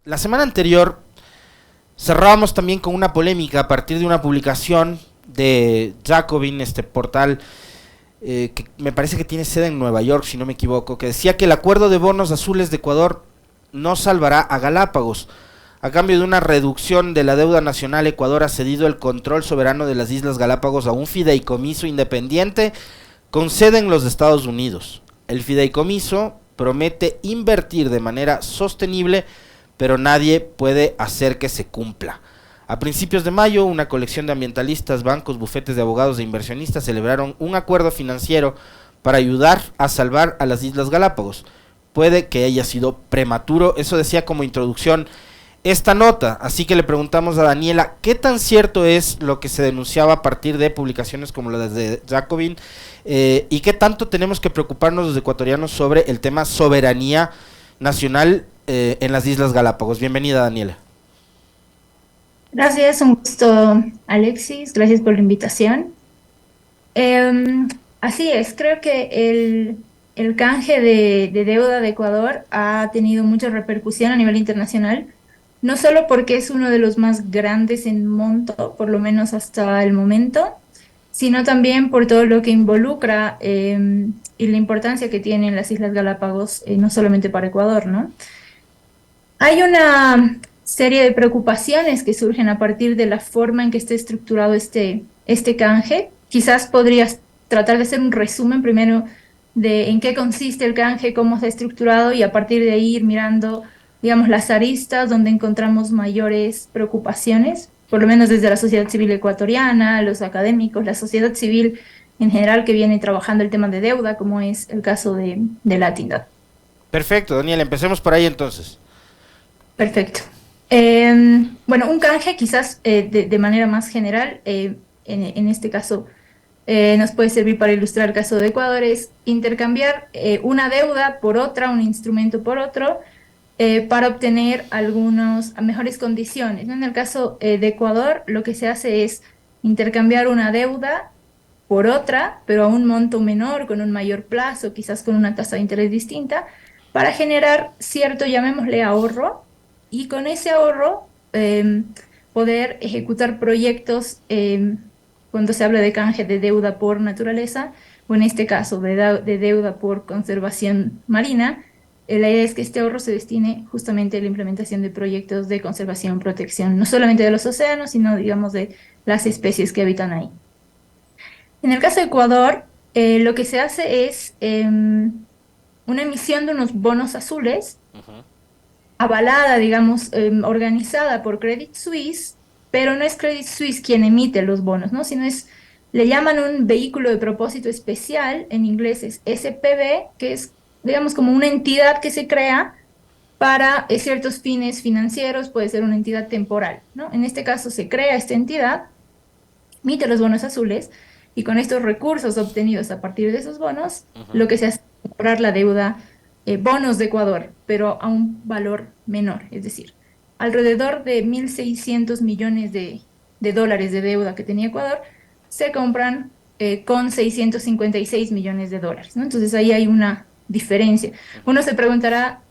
La semana anterior cerrábamos también con una polémica a partir de una publicación de Jacobin, este portal que me parece que tiene sede en Nueva York, si no me equivoco, que decía que el acuerdo de bonos azules de Ecuador no salvará a Galápagos. A cambio de una reducción de la deuda nacional, Ecuador ha cedido el control soberano de las Islas Galápagos a un fideicomiso independiente con sede en los Estados Unidos. El fideicomiso promete invertir de manera sostenible, pero nadie puede hacer que se cumpla. A principios de mayo, una colección de ambientalistas, bancos, bufetes de abogados e inversionistas celebraron un acuerdo financiero para ayudar a salvar a las Islas Galápagos. Puede que haya sido prematuro, eso decía como introducción esta nota, así que le preguntamos a Daniela qué tan cierto es lo que se denunciaba a partir de publicaciones como la de Jacobin y qué tanto tenemos que preocuparnos los ecuatorianos sobre el tema soberanía nacional en las Islas Galápagos. Bienvenida, Daniela. Gracias, un gusto, Alexis. Gracias por la invitación. Así es, creo que el canje de deuda de Ecuador ha tenido mucha repercusión a nivel internacional, no solo porque es uno de los más grandes en monto, por lo menos hasta el momento, sino también por todo lo que involucra y la importancia que tienen las Islas Galápagos, no solamente para Ecuador, ¿no? Hay una serie de preocupaciones que surgen a partir de la forma en que está estructurado este canje. Quizás podrías tratar de hacer un resumen primero de en qué consiste el canje, cómo está estructurado y a partir de ahí ir mirando, digamos, las aristas donde encontramos mayores preocupaciones, por lo menos desde la sociedad civil ecuatoriana, los académicos, la sociedad civil en general que viene trabajando el tema de deuda, como es el caso de Latindad. Perfecto, Daniela, empecemos por ahí entonces. Perfecto. Bueno, un canje quizás de manera más general, en este caso nos puede servir para ilustrar el caso de Ecuador, es intercambiar una deuda por otra, un instrumento por otro, para obtener algunas mejores condiciones, ¿no? En el caso de Ecuador, lo que se hace es intercambiar una deuda por otra, pero a un monto menor, con un mayor plazo, quizás con una tasa de interés distinta, para generar cierto, llamémosle ahorro, y con ese ahorro poder ejecutar proyectos cuando se habla de canje de deuda por naturaleza, o en este caso de deuda por conservación marina. La idea es que este ahorro se destine justamente a la implementación de proyectos de conservación, protección, no solamente de los océanos, sino, digamos, de las especies que habitan ahí. En el caso de Ecuador, lo que se hace es una emisión de unos bonos azules, Ujú. avalada, digamos, organizada por Credit Suisse, pero no es Credit Suisse quien emite los bonos, ¿no? Sino le llaman un vehículo de propósito especial, en inglés es SPV, que es, digamos, como una entidad que se crea para ciertos fines financieros, puede ser una entidad temporal, ¿no? En este caso se crea esta entidad, emite los bonos azules y con estos recursos obtenidos a partir de esos bonos, Ujú. lo que se hace es comprar la deuda, bonos de Ecuador, pero a un valor menor, es decir, alrededor de 1.600 millones de dólares de deuda que tenía Ecuador, se compran con 656 millones de dólares, ¿no? Entonces ahí hay una diferencia. Uno se preguntará,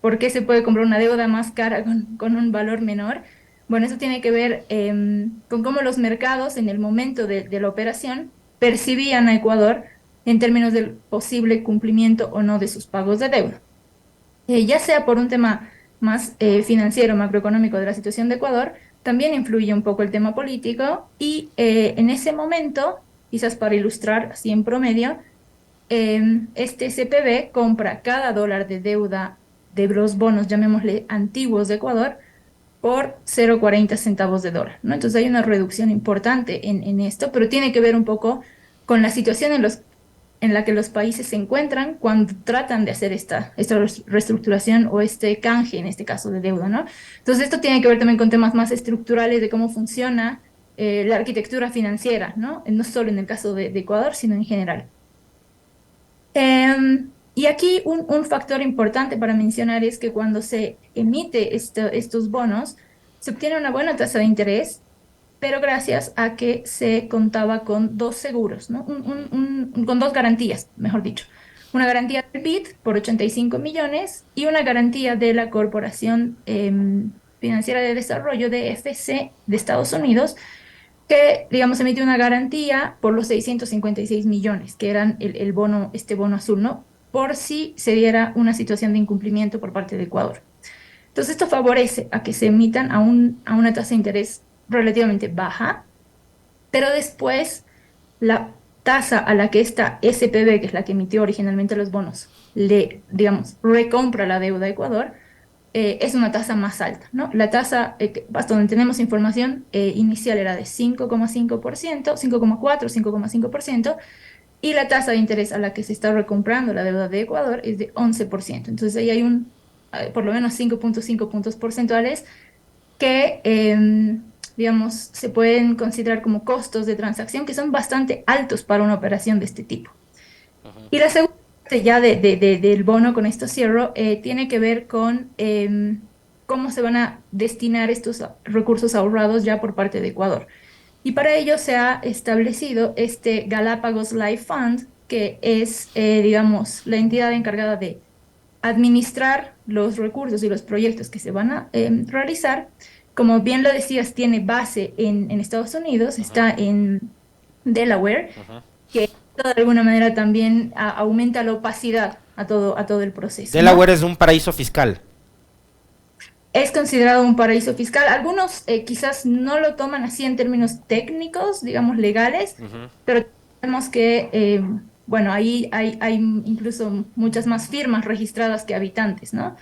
¿por qué se puede comprar una deuda más cara con un valor menor? Bueno, eso tiene que ver con cómo los mercados en el momento de la operación percibían a Ecuador en términos del posible cumplimiento o no de sus pagos de deuda. Ya sea por un tema más financiero, macroeconómico de la situación de Ecuador, también influye un poco el tema político y en ese momento, quizás para ilustrar así en promedio, este CPB compra cada dólar de deuda de los bonos, llamémosle antiguos de Ecuador, por 0,40 centavos de dólar, ¿no? Entonces hay una reducción importante en esto, pero tiene que ver un poco con la situación en la que los países se encuentran cuando tratan de hacer esta reestructuración o este canje, en este caso de deuda, ¿no? Entonces esto tiene que ver también con temas más estructurales de cómo funciona la arquitectura financiera, ¿no? No solo en el caso de Ecuador, sino en general. Y aquí un factor importante para mencionar es que cuando se emite estos bonos, se obtiene una buena tasa de interés, pero gracias a que se contaba con dos seguros, ¿no? Con dos garantías, mejor dicho. una garantía del BID por 85 millones y una garantía de la Corporación Financiera de Desarrollo, de DFC, de Estados Unidos, que, digamos, emitió una garantía por los 656 millones, que eran el bono, este bono azul, ¿no? Por si se diera una situación de incumplimiento por parte de Ecuador. Entonces, esto favorece a que se emitan a una tasa de interés relativamente baja, pero después la tasa a la que esta SPB, que es la que emitió originalmente los bonos, le, digamos, recompra la deuda a Ecuador, es una tasa más alta, ¿no? La tasa, hasta donde tenemos información, inicial era de 5,5%, 5,4, 5,5%, y la tasa de interés a la que se está recomprando la deuda de Ecuador es de 11%. Entonces ahí hay por lo menos 5,5 puntos porcentuales que, digamos, se pueden considerar como costos de transacción que son bastante altos para una operación de este tipo. Y la segunda parte ya del bono, con esto cierro, tiene que ver con cómo se van a destinar estos recursos ahorrados ya por parte de Ecuador. Y para ello se ha establecido este Galápagos Life Fund, que es, digamos, la entidad encargada de administrar los recursos y los proyectos que se van a realizar. Como bien lo decías, tiene base en Estados Unidos, está en Delaware, que de alguna manera también aumenta la opacidad a todo el proceso, ¿no? Delaware es un paraíso fiscal. Es considerado un paraíso fiscal. Algunos quizás no lo toman así en términos técnicos, digamos legales, pero tenemos que, bueno, ahí hay incluso muchas más firmas registradas que habitantes, ¿no?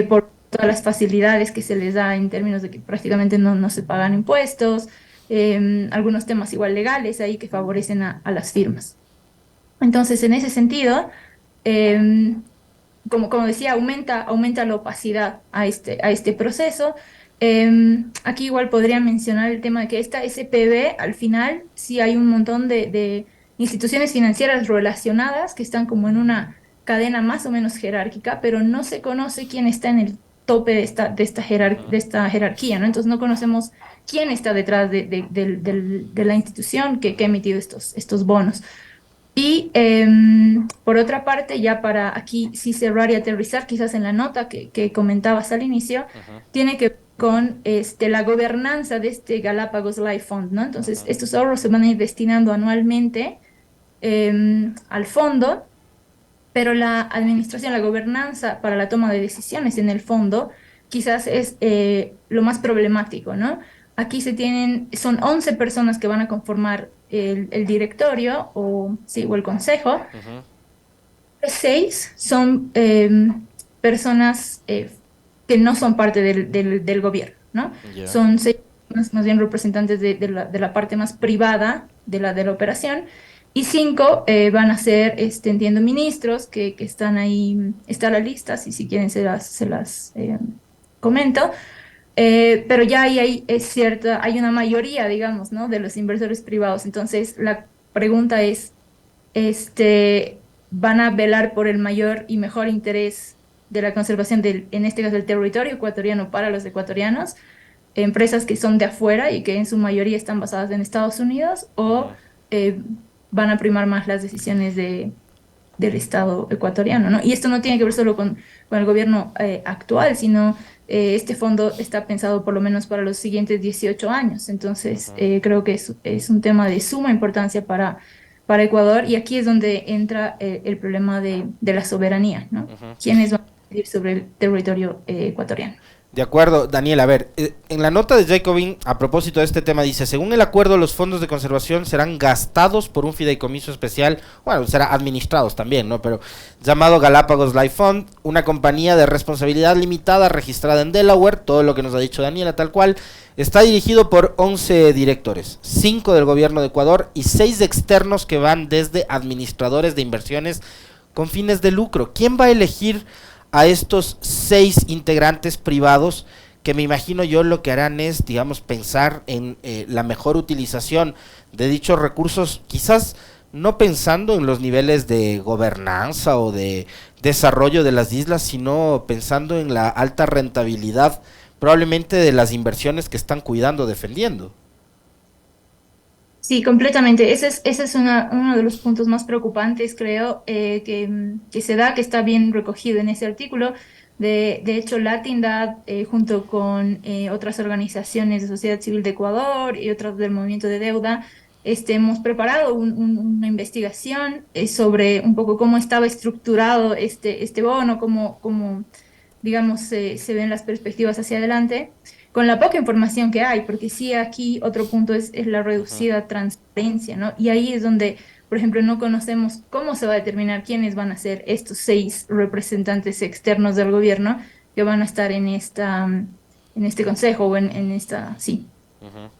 Por todas las facilidades que se les da en términos de que prácticamente no se pagan impuestos, algunos temas igual legales ahí que favorecen a las firmas. Entonces, en ese sentido, como decía, aumenta la opacidad a este proceso. Aquí igual podría mencionar el tema de que esta SPB, al final, sí hay un montón de instituciones financieras relacionadas que están como en una cadena más o menos jerárquica, pero no se conoce quién está en el tope de esta jerarquía, ¿no? Entonces no conocemos quién está detrás de la institución que ha emitido estos bonos. Y por otra parte, ya para aquí sí cerrar y aterrizar, quizás en la nota que comentabas al inicio, tiene que ver con la gobernanza de este Galápagos Life Fund, ¿no? Entonces, estos ahorros se van a ir destinando anualmente al fondo, pero la administración, la gobernanza para la toma de decisiones en el fondo, quizás es lo más problemático, ¿no? Aquí son 11 personas que van a conformar el directorio sí, o el consejo. 6 son personas que no son parte del gobierno, ¿no? Yeah. Son 6 más bien representantes de la parte más privada de la operación. Y 5 van a ser, entiendo, ministros que están ahí, está la lista, si quieren se las comento. Pero ya hay una mayoría, digamos, ¿no? De los inversores privados. Entonces, la pregunta es, ¿van a velar por el mayor y mejor interés de la conservación en este caso, del territorio ecuatoriano para los ecuatorianos? Empresas que son de afuera y que en su mayoría están basadas en Estados Unidos, o van a primar más las decisiones del Estado ecuatoriano, ¿no? Y esto no tiene que ver solo con el gobierno actual, sino este fondo está pensado por lo menos para los siguientes 18 años. Entonces, creo que es un tema de suma importancia para Ecuador, y aquí es donde entra el problema de la soberanía, ¿no? ¿Quiénes van a decidir sobre el territorio ecuatoriano? De acuerdo, Daniel. A ver, en la nota de Jacobin, a propósito de este tema, dice: según el acuerdo, los fondos de conservación serán gastados por un fideicomiso especial, bueno, será administrados también, ¿no? Pero llamado Galápagos Life Fund, una compañía de responsabilidad limitada registrada en Delaware, todo lo que nos ha dicho Daniela, tal cual. Está dirigido por 11 directores, 5 del gobierno de Ecuador y 6 externos que van desde administradores de inversiones con fines de lucro. ¿Quién va a elegir a estos 6 integrantes privados, que me imagino yo lo que harán es, digamos, pensar en la mejor utilización de dichos recursos, quizás no pensando en los niveles de gobernanza o de desarrollo de las islas, sino pensando en la alta rentabilidad probablemente de las inversiones que están cuidando, defendiendo? Sí, completamente. Ese es uno de los puntos más preocupantes, creo, que se da, que está bien recogido en ese artículo. De hecho, Latindad, junto con otras organizaciones de sociedad civil de Ecuador y otras del movimiento de deuda, hemos preparado una investigación sobre un poco cómo estaba estructurado este bono, cómo digamos, se ven las perspectivas hacia adelante con la poca información que hay, porque sí, aquí otro punto es la Ujú, reducida transparencia, ¿no? Y ahí es donde, por ejemplo, no conocemos cómo se va a determinar quiénes van a ser estos 6 representantes externos del gobierno que van a estar en este consejo o en esta, sí. ujú,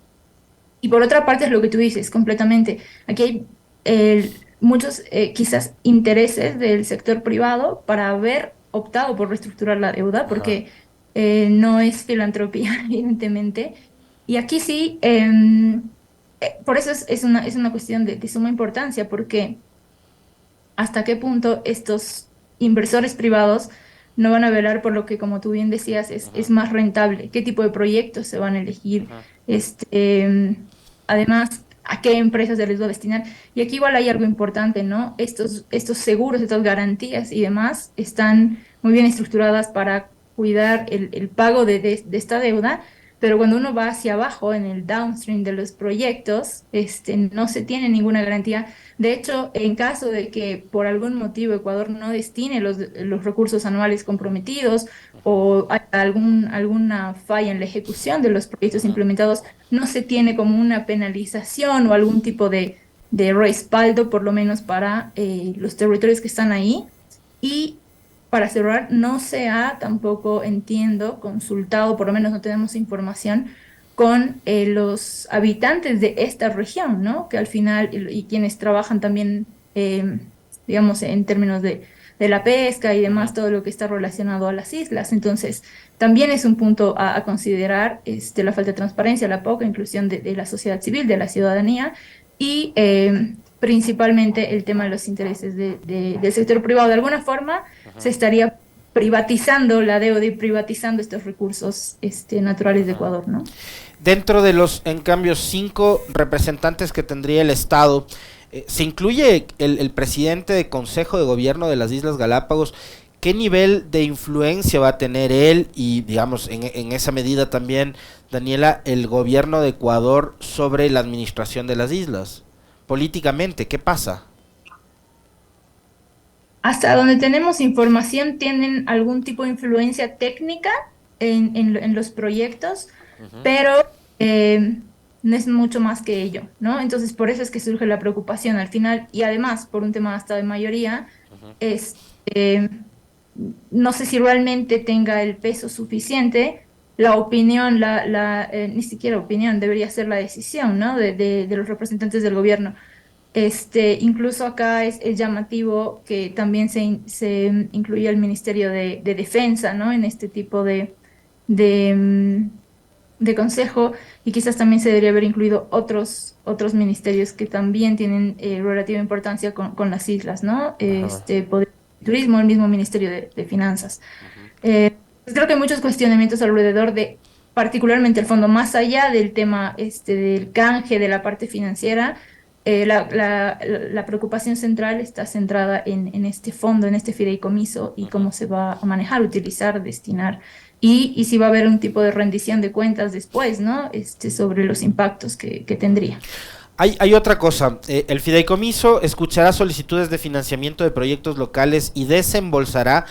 Y por otra parte es lo que tú dices, completamente. Aquí hay muchos quizás intereses del sector privado para haber optado por reestructurar la deuda, ajá, porque no es filantropía, evidentemente. Y aquí sí, por eso es una cuestión de suma importancia, porque hasta qué punto estos inversores privados no van a velar por lo que, como tú bien decías, ujú, es más rentable, qué tipo de proyectos se van a elegir, ujú, además, a qué empresas se les va a destinar. Y aquí igual hay algo importante, ¿no? Estos seguros, estas garantías y demás están muy bien estructuradas para cuidar el pago de esta deuda. Pero cuando uno va hacia abajo en el downstream de los proyectos, no se tiene ninguna garantía. De hecho, en caso de que por algún motivo Ecuador no destine los recursos anuales comprometidos o hay alguna falla en la ejecución de los proyectos ujú. implementados, no se tiene como una penalización o algún tipo de respaldo, por lo menos para los territorios que están ahí. Y para cerrar, no se ha tampoco, entiendo, consultado, por lo menos no tenemos información con los habitantes de esta región, ¿no? Que al final, y quienes trabajan también, digamos, en términos de la pesca y Ujú. demás, todo lo que está relacionado a las islas. Entonces, también es un punto a considerar, la falta de transparencia, la poca inclusión de la sociedad civil, de la ciudadanía y principalmente el tema de los intereses del sector privado. De alguna forma, se estaría privatizando la deuda y privatizando estos recursos naturales de Ecuador, ¿no? Dentro de los, en cambio, 5 representantes que tendría el Estado, se incluye el presidente de Consejo de Gobierno de las Islas Galápagos. ¿Qué nivel de influencia va a tener él y, digamos, en esa medida también, Daniela, el gobierno de Ecuador sobre la administración de las islas? Políticamente, ¿qué pasa? Hasta donde tenemos información, tienen algún tipo de influencia técnica en los proyectos, Ujú, pero eh, no es mucho más que ello, ¿no? Entonces, por eso es que surge la preocupación al final, y además, por un tema hasta de mayoría, ujú, es, eh, no sé si realmente tenga el peso suficiente. La opinión, ni siquiera opinión, debería ser la decisión, ¿no? De los representantes del gobierno. Incluso acá es llamativo que también se incluya el Ministerio de Defensa, ¿no? En este tipo de, mm, de consejo, y quizás también se debería haber incluido otros ministerios que también tienen relativa importancia con las islas, ¿no? ajá, Turismo, el mismo Ministerio de Finanzas. ujú, Pues creo que hay muchos cuestionamientos alrededor de, particularmente el fondo, más allá del tema del canje, de la parte financiera. La preocupación central está centrada en este fondo, en este fideicomiso y ujú. cómo se va a manejar, utilizar, destinar y si va a haber un tipo de rendición de cuentas después, ¿no? Sobre los impactos que tendría. Hay otra cosa, el fideicomiso escuchará solicitudes de financiamiento de proyectos locales y desembolsará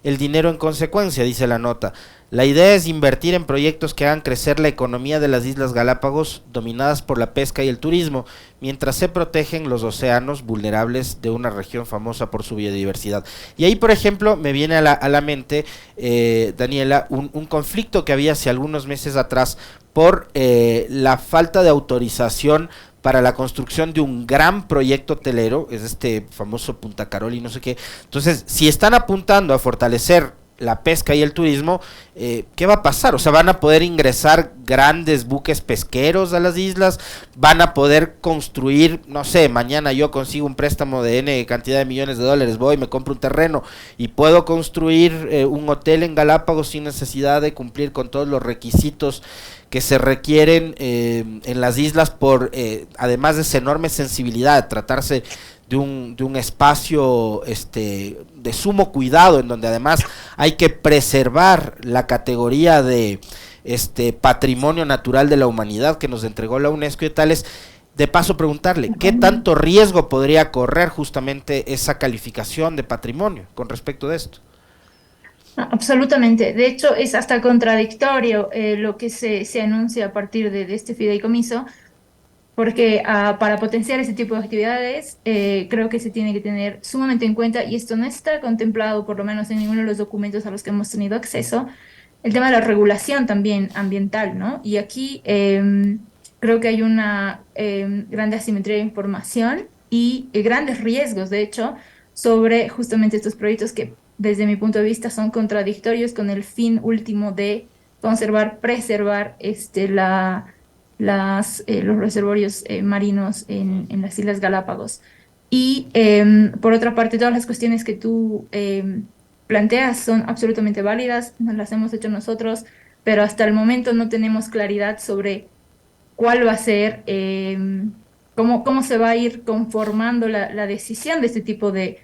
el dinero en consecuencia, dice la nota. La idea es invertir en proyectos que hagan crecer la economía de las Islas Galápagos, dominadas por la pesca y el turismo, mientras se protegen los océanos vulnerables de una región famosa por su biodiversidad. Y ahí, por ejemplo, me viene a la mente, Daniela, un conflicto que había hace algunos meses atrás por la falta de autorización para la construcción de un gran proyecto hotelero, es este famoso Punta Carol y no sé qué. Entonces, si están apuntando a fortalecer la pesca y el turismo, ¿qué va a pasar? O sea, ¿van a poder ingresar grandes buques pesqueros a las islas? ¿Van a poder construir, no sé, mañana yo consigo un préstamo de N cantidad de millones de dólares, voy, me compro un terreno y puedo construir un hotel en Galápagos sin necesidad de cumplir con todos los requisitos que se requieren en las islas por, además de esa enorme sensibilidad, tratarse de un espacio de sumo cuidado, en donde además hay que preservar la categoría de patrimonio natural de la humanidad que nos entregó la UNESCO y tales? De paso preguntarle, ¿qué tanto riesgo podría correr justamente esa calificación de patrimonio con respecto de esto? Absolutamente. De hecho, es hasta contradictorio lo que se anuncia a partir de este fideicomiso, porque para potenciar ese tipo de actividades creo que se tiene que tener sumamente en cuenta, y esto no está contemplado por lo menos en ninguno de los documentos a los que hemos tenido acceso, el tema de la regulación también ambiental, ¿no? Y aquí creo que hay una grande asimetría de información y grandes riesgos, de hecho, sobre justamente estos proyectos que desde mi punto de vista son contradictorios con el fin último de conservar, preservar los reservorios marinos en las Islas Galápagos. Y por otra parte, todas las cuestiones que tú planteas son absolutamente válidas, nos las hemos hecho nosotros, pero hasta el momento no tenemos claridad sobre cuál va a ser, cómo se va a ir conformando la decisión de este tipo de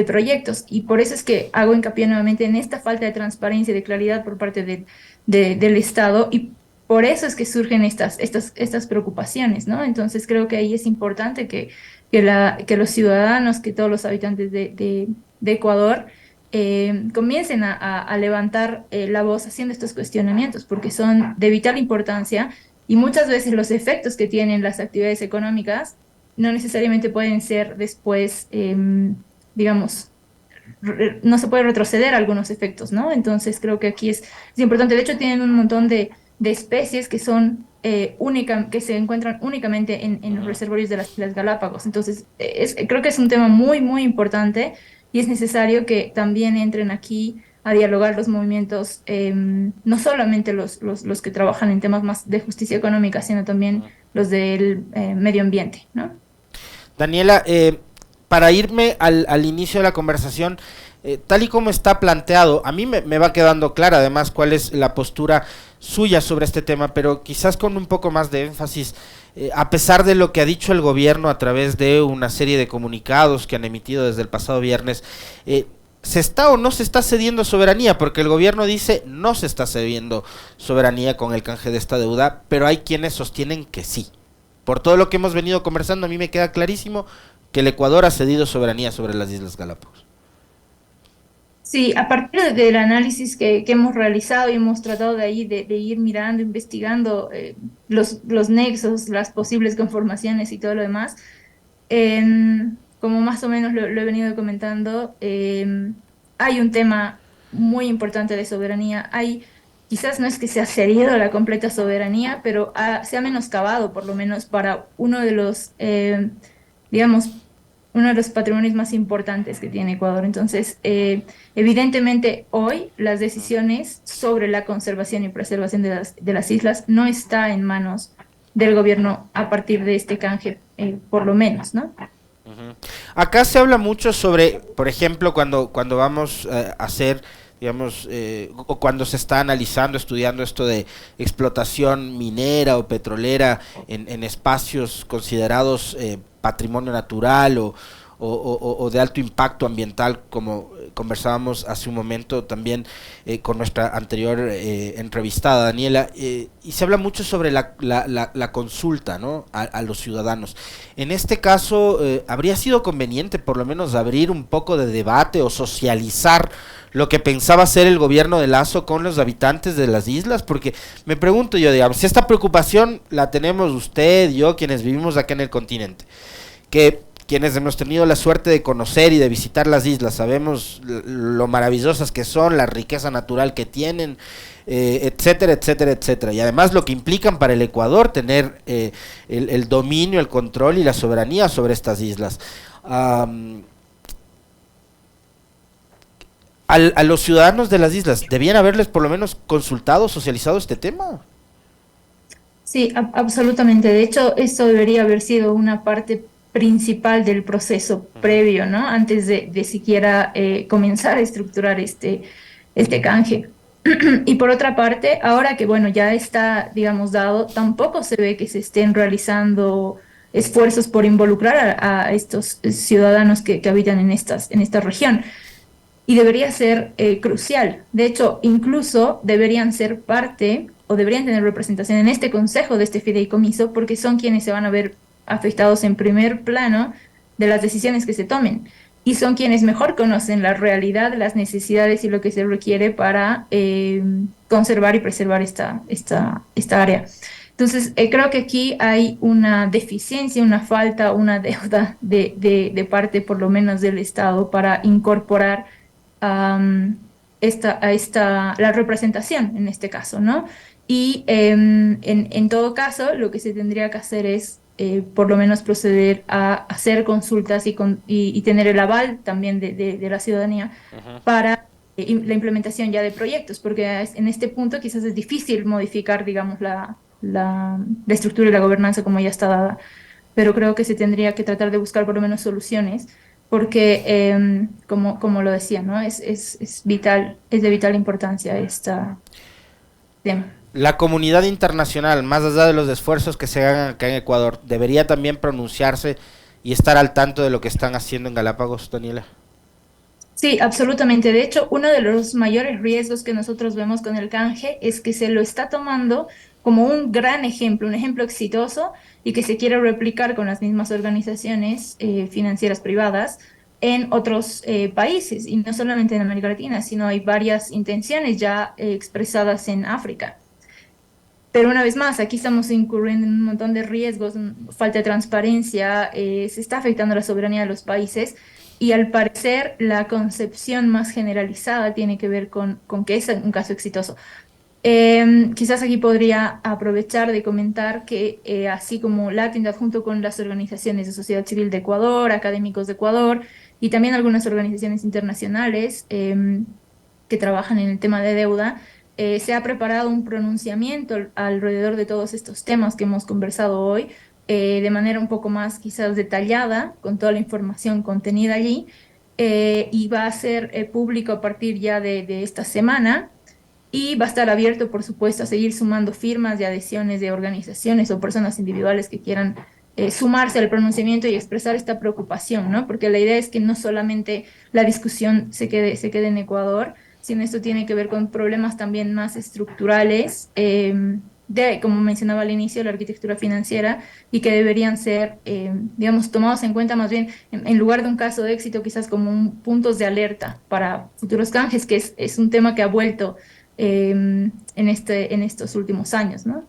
proyectos. Y por eso es que hago hincapié nuevamente en esta falta de transparencia y de claridad por parte del Estado, y por eso es que surgen estas preocupaciones, ¿no? Entonces creo que ahí es importante que los ciudadanos, que todos los habitantes de Ecuador comiencen a levantar la voz haciendo estos cuestionamientos, porque son de vital importancia, y muchas veces los efectos que tienen las actividades económicas no necesariamente pueden ser después, digamos, no se puede retroceder a algunos efectos, ¿no? Entonces creo que aquí es importante. De hecho, tienen un montón de especies que son que se encuentran únicamente en los reservorios de las Islas Galápagos. Entonces, creo que es un tema muy, muy importante, y es necesario que también entren aquí a dialogar los movimientos, no solamente los que trabajan en temas más de justicia económica, sino también los del medio ambiente, ¿no? Daniela, para irme al inicio de la conversación, tal y como está planteado, a mí me va quedando clara además cuál es la postura suya sobre este tema, pero quizás con un poco más de énfasis, a pesar de lo que ha dicho el gobierno a través de una serie de comunicados que han emitido desde el pasado viernes, ¿se está o no se está cediendo soberanía? Porque el gobierno dice no se está cediendo soberanía con el canje de esta deuda, pero hay quienes sostienen que sí. Por todo lo que hemos venido conversando, a mí me queda clarísimo que el Ecuador ha cedido soberanía sobre las Islas Galápagos. Sí, a partir del análisis que hemos realizado y hemos tratado de ahí de ir mirando, investigando los nexos, las posibles conformaciones y todo lo demás, como más o menos lo he venido comentando, hay un tema muy importante de soberanía. Quizás no es que se ha cedido la completa soberanía, pero se ha menoscabado, por lo menos para uno de los, digamos, uno de los patrimonios más importantes que tiene Ecuador. Entonces, evidentemente hoy las decisiones sobre la conservación y preservación de las islas no está en manos del gobierno a partir de este canje, por lo menos, ¿no? Acá se habla mucho sobre, por ejemplo, cuando vamos a hacer, digamos, o cuando se está analizando, estudiando esto de explotación minera o petrolera en espacios considerados patrimonio natural o de alto impacto ambiental, como conversábamos hace un momento también con nuestra anterior entrevistada, Daniela, y se habla mucho sobre la consulta, ¿no?, a los ciudadanos. En este caso, habría sido conveniente por lo menos abrir un poco de debate o socializar lo que pensaba hacer el gobierno de Lazo con los habitantes de las islas, porque me pregunto yo, digamos, si esta preocupación la tenemos usted, yo, quienes vivimos acá en el continente, que quienes hemos tenido la suerte de conocer y de visitar las islas, sabemos lo maravillosas que son, la riqueza natural que tienen, etcétera, etcétera, etcétera, y además lo que implican para el Ecuador tener el dominio, el control y la soberanía sobre estas islas. A los ciudadanos de las islas, ¿debían haberles por lo menos consultado, socializado este tema? Sí, absolutamente. De hecho, esto debería haber sido una parte principal del proceso Ujú. previo, ¿no? Antes de siquiera comenzar a estructurar este canje. Y por otra parte, ahora que, bueno, ya está, digamos, dado, tampoco se ve que se estén realizando esfuerzos por involucrar a estos ciudadanos que habitan en esta región. Y debería ser crucial. De hecho, incluso deberían ser parte o deberían tener representación en este consejo de este fideicomiso porque son quienes se van a ver afectados en primer plano de las decisiones que se tomen y son quienes mejor conocen la realidad, las necesidades y lo que se requiere para conservar y preservar esta área. Entonces, creo que aquí hay una deficiencia, una falta, una deuda de parte, por lo menos, del Estado para incorporar la representación en este caso, ¿no? Y en todo caso, lo que se tendría que hacer es por lo menos proceder a hacer consultas y tener el aval también de la ciudadanía Ujú. para la implementación ya de proyectos, porque en este punto quizás es difícil modificar, digamos, la estructura y la gobernanza como ya está dada, pero creo que se tendría que tratar de buscar por lo menos soluciones porque, como lo decía, ¿no? Es vital, es de vital importancia este tema. La comunidad internacional, más allá de los esfuerzos que se hagan acá en Ecuador, debería también pronunciarse y estar al tanto de lo que están haciendo en Galápagos, Daniela. Sí, absolutamente. De hecho, uno de los mayores riesgos que nosotros vemos con el canje es que se lo está tomando como un gran ejemplo, un ejemplo exitoso y que se quiere replicar con las mismas organizaciones financieras privadas en otros países, y no solamente en América Latina, sino hay varias intenciones ya expresadas en África. Pero una vez más, aquí estamos incurriendo en un montón de riesgos, falta de transparencia, se está afectando la soberanía de los países y al parecer la concepción más generalizada tiene que ver con que es un caso exitoso. Quizás aquí podría aprovechar de comentar que así como Latindad junto con las organizaciones de sociedad civil de Ecuador, académicos de Ecuador y también algunas organizaciones internacionales que trabajan en el tema de deuda, se ha preparado un pronunciamiento alrededor de todos estos temas que hemos conversado hoy, de manera un poco más quizás detallada, con toda la información contenida allí, y va a ser público a partir ya de esta semana. Y va a estar abierto, por supuesto, a seguir sumando firmas y adhesiones de organizaciones o personas individuales que quieran sumarse al pronunciamiento y expresar esta preocupación, ¿no? Porque la idea es que no solamente la discusión se quede en Ecuador, sino esto tiene que ver con problemas también más estructurales de, como mencionaba al inicio, la arquitectura financiera y que deberían ser, digamos, tomados en cuenta más bien en lugar de un caso de éxito, quizás como puntos de alerta para futuros canjes, que es un tema que ha vuelto en estos últimos años, ¿no?